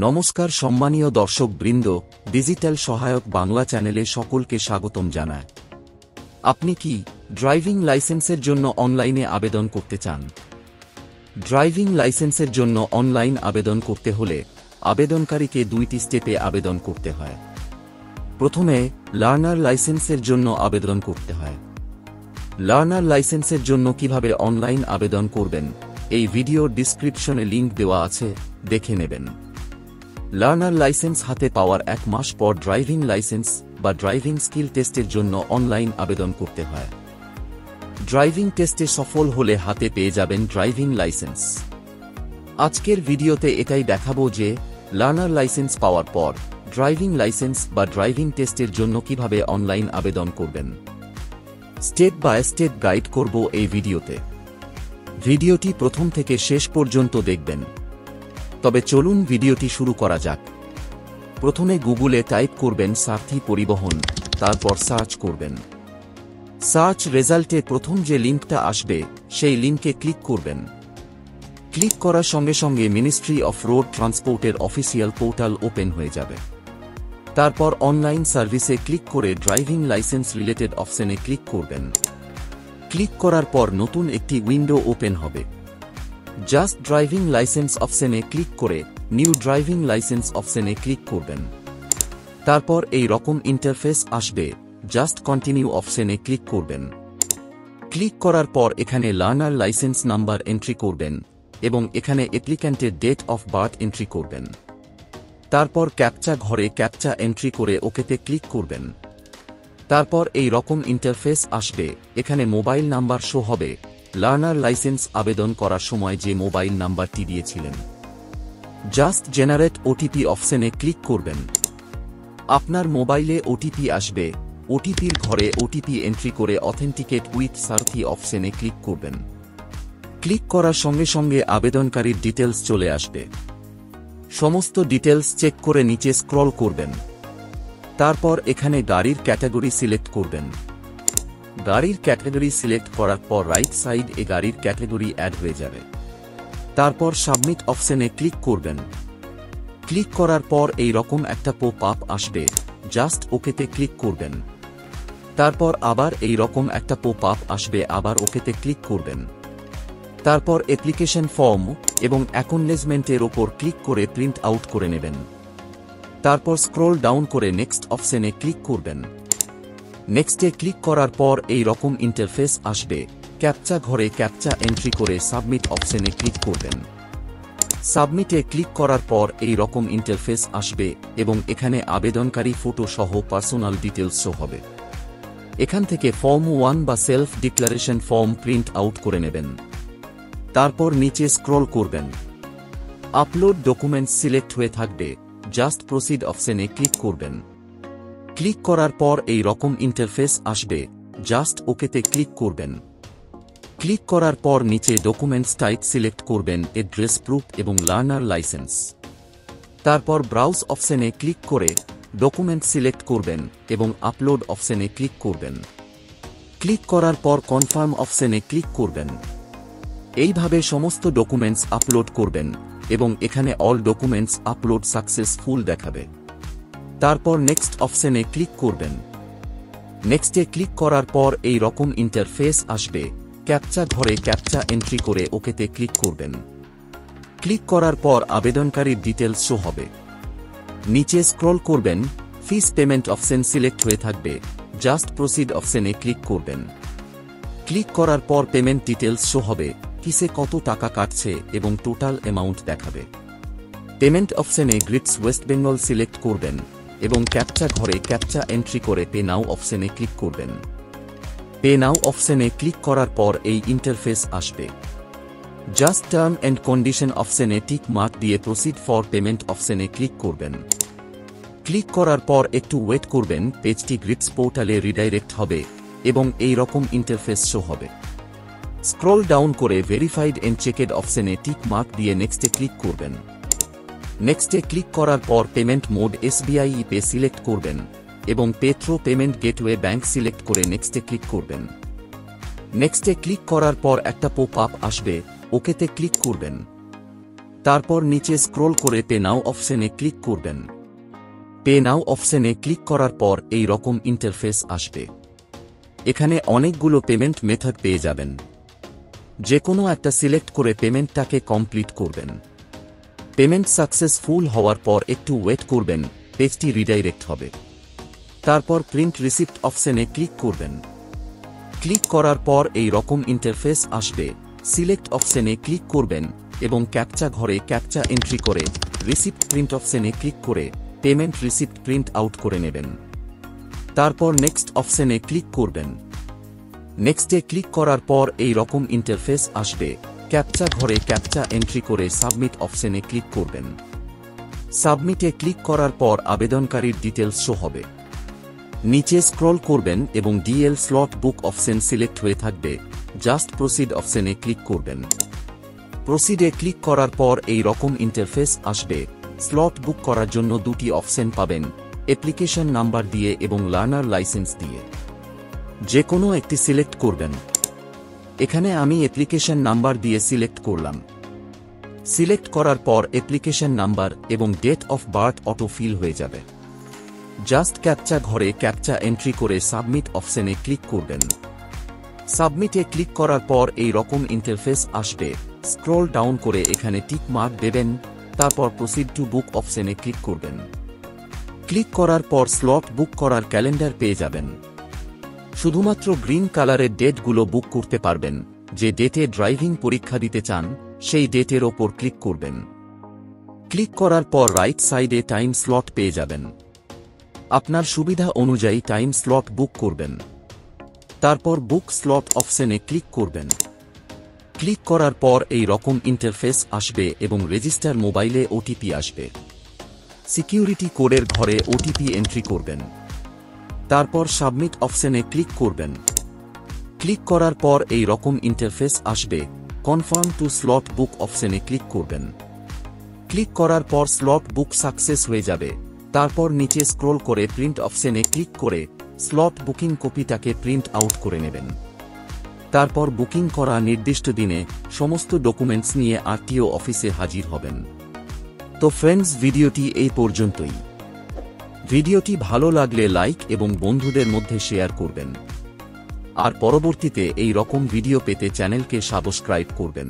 নমস্কার সম্মানীয় দর্শক বৃন্দ, ডিজিটাল সহায়ক বাংলা চ্যানেলে সকলকে স্বাগতম জানায়। আপনি কি ড্রাইভিং লাইসেন্সের জন্য অনলাইনে আবেদন করতে চান? ড্রাইভিং লাইসেন্সের জন্য অনলাইন আবেদন করতে হলে আবেদনকারীকে দুইটি স্টেপে আবেদন করতে হয়। প্রথমে লার্নার লাইসেন্সের জন্য আবেদন করতে হয়। লার্নার লাইসেন্সের জন্য কিভাবে অনলাইন আবেদন করবেন, এই ভিডিওর ডিসক্রিপশনে লিংক দেওয়া আছে, দেখে নেবেন। লার্নার লাইসেন্স হাতে পাওয়ার 1 মাস পর ড্রাইভিং লাইসেন্স বা ড্রাইভিং স্কিল টেস্টের জন্য অনলাইন আবেদন করতে হয়। ড্রাইভিং টেস্টে সফল হলে হাতে পেয়ে যাবেন ড্রাইভিং লাইসেন্স। আজকের ভিডিওতে এটাই দেখাবো যে লার্নার লাইসেন্স পাওয়ার পর ড্রাইভিং লাইসেন্স বা ড্রাইভিং টেস্টের জন্য কিভাবে অনলাইন আবেদন করবেন। স্টেপ বাই স্টেপ গাইড করব এই ভিডিওতে। ভিডিওটি প্রথম থেকে শেষ পর্যন্ত দেখবেন। তবে চলুন ভিডিওটি শুরু করা যাক। প্রথমে গুগলে টাইপ করবেন সারথি পরিবহন, তারপর সার্চ করবেন। সার্চ রেজাল্টে প্রথম যে লিঙ্কটা আসবে সেই লিঙ্কে ক্লিক করবেন। ক্লিক করার সঙ্গে সঙ্গে মিনিস্ট্রি অফ রোড ট্রান্সপোর্টের অফিসিয়াল পোর্টাল ওপেন হয়ে যাবে। তারপর অনলাইন সার্ভিসে ক্লিক করে ড্রাইভিং লাইসেন্স রিলেটেড অপশনে ক্লিক করবেন। ক্লিক করার পর নতুন একটি উইন্ডো ওপেন হবে। জাস্ট ড্রাইভিং লাইসেন্স অপশনে ক্লিক করে নিউ ড্রাইভিং লাইসেন্স অপশনে ক্লিক করবেন। তারপর এই রকম ইন্টারফেস আসবে। জাস্ট কন্টিনিউ অপশনে ক্লিক করবেন। ক্লিক করার পর এখানে লার্নার লাইসেন্স নাম্বার এন্ট্রি করবেন এবং এখানে অ্যাপ্লিক্যান্টের ডেট অফ বার্থ এন্ট্রি করবেন। তারপর ক্যাপচা ঘরে ক্যাপচা এন্ট্রি করে ওকেতে ক্লিক করবেন। তারপর এই রকম ইন্টারফেস আসবে। এখানে মোবাইল নাম্বার শো হবে। লার্নার লাইসেন্স আবেদন করার সময় যে মোবাইল নাম্বারটি দিয়েছিলেন। জাস্ট জেনারেট ওটিপি অপশনে ক্লিক করবেন। আপনার মোবাইলে ওটিপি আসবে। ওটিপির ঘরে ওটিপি এন্ট্রি করে অথেন্টিকেট উইথ সারথি অপশনে ক্লিক করবেন। ক্লিক করার সঙ্গে সঙ্গে আবেদনকারীর ডিটেলস চলে আসবে। সমস্ত ডিটেলস চেক করে নিচে স্ক্রল করবেন। তারপর এখানে গাড়ির ক্যাটাগরি সিলেক্ট করবেন। গাড়ির ক্যাটাগরি সিলেক্ট করার পর রাইট সাইড এ গাড়ির ক্যাটাগরি অ্যাড হয়ে যাবে। তারপর সাবমিট অপশনে ক্লিক করবেন। ক্লিক করার পর এই রকম একটা পপ আপ আসবে। জাস্ট ওকেতে ক্লিক করবেন। তারপর আবার এই রকম একটা পপ আপ আসবে, আবার ওকেতে ক্লিক করবেন। তারপর অ্যাপ্লিকেশন ফর্ম এবং অ্যাকনলেজমেন্টের ওপর ক্লিক করে প্রিন্ট আউট করে নেবেন। তারপর স্ক্রল ডাউন করে নেক্সট অপশনে ক্লিক করবেন। নেক্সটে ক্লিক করার পর এই রকম ইন্টারফেস আসবে। ক্যাপচা ঘরে ক্যাপচা এন্ট্রি করে সাবমিট অপশনে ক্লিক করবেন। সাবমিটে ক্লিক করার পর এই রকম ইন্টারফেস আসবে এবং এখানে আবেদনকারী ফটো সহ পার্সোনাল ডিটেলস শো হবে। এখান থেকে ফর্ম 1 বা self declaration form print out করে নেবেন। তারপর নিচে স্ক্রল করবেন। আপলোড ডকুমেন্টস সিলেক্ট হয়ে থাকবে। জাস্ট প্রসিড অপশনে ক্লিক করবেন। ক্লিক করার পর এই রকম ইন্টারফেস আসবে। জাস্ট ওকেতে ক্লিক করবেন। ক্লিক করার পর নিচে ডকুমেন্টস টাইপ সিলেক্ট করবেন, অ্যাড্রেস প্রুফ এবং লার্নার লাইসেন্স। তারপর ব্রাউজ অপশনে ক্লিক করে ডকুমেন্ট সিলেক্ট করবেন এবং আপলোড অপশনে ক্লিক করবেন। ক্লিক করার পর কনফার্ম অপশনে ক্লিক করবেন। এইভাবে সমস্ত ডকুমেন্টস আপলোড করবেন এবং এখানে অল ডকুমেন্টস আপলোড সাকসেসফুল দেখাবে। তারপর নেক্সট অপশনে ক্লিক করবেন। নেক্সটে ক্লিক করার পর এই রকম ইন্টারফেস আসবে। ক্যাপচা ঘরে ক্যাপচা এন্ট্রি করে ওকেতে ক্লিক করবেন। ক্লিক করার পর আবেদনকারীর ডিটেলস শো হবে। নিচে স্ক্রল করবেন। ফিস পেমেন্ট অপশন সিলেক্ট হয়ে থাকবে। জাস্ট প্রসিড অপশনে ক্লিক করবেন। ক্লিক করার পর পেমেন্ট ডিটেলস শো হবে। কিসে কত টাকা কাটছে এবং টোটাল অ্যামাউন্ট দেখাবে। পেমেন্ট অপশনে গ্রিডস ওয়েস্ট বেঙ্গল সিলেক্ট করবেন এবং ক্যাপচা ঘরে ক্যাপচা এন্ট্রি করে পে নাও অপশনে ক্লিক করবেন। পে নাও অপশনে ক্লিক করার পর এই ইন্টারফেস আসবে। জাস্ট টার্ম এন্ড কন্ডিশন অপশনে টিক মার্ক দিয়ে প্রসিড ফর পেমেন্ট অপশনে ক্লিক করবেন। ক্লিক করার পর একটু ওয়েট করবেন। পেজটি গ্রিডস পোর্টালে রিডাইরেক্ট হবে এবং এই রকম ইন্টারফেস শো হবে। স্ক্রল ডাউন করে ভেরিফাইড এন্ড চেকেড অপশনে টিক মার্ক দিয়ে নেক্সটে ক্লিক করবেন। নেক্সটে ক্লিক করার পর payment mode SBI pay select করবেন এবং pay through payment gateway bank select করে নেক্সটে ক্লিক করবেন। নেক্সটে ক্লিক করার পর একটা পপ আপ আসবে। ওকেতে ক্লিক করবেন। তারপর নিচে স্ক্রোল করে পে নাও অপশনে ক্লিক করবেন। পে নাও অপশনে ক্লিক করার পর এই রকম ইন্টারফেস আসবে। এখানে অনেকগুলো পেমেন্ট মেথড পেয়ে যাবেন। যে কোনো একটা সিলেক্ট করে পেমেন্টটাকে কমপ্লিট করবেন। পেমেন্ট সাকসেসফুল হওয়ার পর একটু ওয়েট করবেন, পেজটি রিডাইরেক্ট হবে। তারপর প্রিন্ট রিসিপ্ট অপশনে ক্লিক করবেন। ক্লিক করার পর এই রকম ইন্টারফেস আসবে। সিলেক্ট অপশনে ক্লিক করবেন এবং ক্যাপচা ঘরে ক্যাপচা এন্ট্রি করে রিসিপ্ট প্রিন্ট অপশনে ক্লিক করে পেমেন্ট রিসিপ্ট প্রিন্ট আউট করে নেবেন। তারপর নেক্সট অপশনে ক্লিক করবেন। নেক্সটে ক্লিক করার পর এই রকম ইন্টারফেস আসবে। ক্যাপচা ঘরে ক্যাপচা এন্ট্রি করে সাবমিট অপশনে ক্লিক করবেন। সাবমিটে ক্লিক করার পর আবেদনকারীর ডিটেলস শো হবে। নিচে স্ক্রল করবেন এবং ডিএল স্লট বুক অপশন সিলেক্ট হয়ে থাকবে। জাস্ট প্রসিড অপশনে ক্লিক করবেন। প্রসিডে ক্লিক করার পর এই রকম ইন্টারফেস আসবে। স্লট বুক করার জন্য দুটি অপশন পাবেন, অ্যাপ্লিকেশন নাম্বার দিয়ে এবং লার্নার লাইসেন্স দিয়ে। যে কোনো একটি সিলেক্ট করবেন। এখানে আমি অ্যাপ্লিকেশন নাম্বার দিয়ে সিলেক্ট করলাম। সিলেক্ট করার পর অ্যাপ্লিকেশন নাম্বার এবং date of birth auto fill হয়ে যাবে। জাস্ট ক্যাপচা ঘরে ক্যাপচা এন্ট্রি করে সাবমিট অপশনে ক্লিক করবেন। সাবমিটে ক্লিক করার পর এই রকম ইন্টারফেস আসবে। স্ক্রল ডাউন করে এখানে টিক মার্ক দেবেন, তারপর প্রসিড টু বুক অপশনে ক্লিক করবেন। ক্লিক করার পর স্লট বুক করার ক্যালেন্ডার পেয়ে যাবেন। শুধুমাত্র গ্রিন কালারের ডেটগুলো বুক করতে পারবেন। যে ডেটে ড্রাইভিং পরীক্ষা দিতে চান সেই ডেটের ওপর ক্লিক করবেন। ক্লিক করার পর রাইট সাইডে টাইম স্লট পেয়ে যাবেন। আপনার সুবিধা অনুযায়ী টাইম স্লট বুক করবেন। তারপর বুক স্লট অপশনে ক্লিক করবেন। ক্লিক করার পর এই রকম ইন্টারফেস আসবে এবং রেজিস্টার মোবাইলে ওটিপি আসবে। সিকিউরিটি কোডের ঘরে ওটিপি এন্ট্রি করবেন। তারপর সাবমিট অপশনে ক্লিক করবেন। ক্লিক করার পর এই রকম ইন্টারফেস আসবে। কনফার্ম টু স্লট বুক অপশনে ক্লিক করবেন। ক্লিক করার পর স্লট বুক সাকসেস হয়ে যাবে। তারপর নিচে স্ক্রোল করে প্রিন্ট অপশনে ক্লিক করে স্লট বুকিং কপিটাকে প্রিন্ট আউট করে নেবেন। তারপর বুকিং করা নির্দিষ্ট দিনে সমস্ত ডকুমেন্টস নিয়ে আরটিও অফিসে হাজির হবেন। তো ফ্রেন্ডস, ভিডিওটি এই পর্যন্তই। ভিডিওটি ভালো লাগলে লাইক এবং বন্ধুদের মধ্যে শেয়ার করবেন। আর পরবর্তীতে এই রকম ভিডিও পেতে চ্যানেলকে সাবস্ক্রাইব করবেন।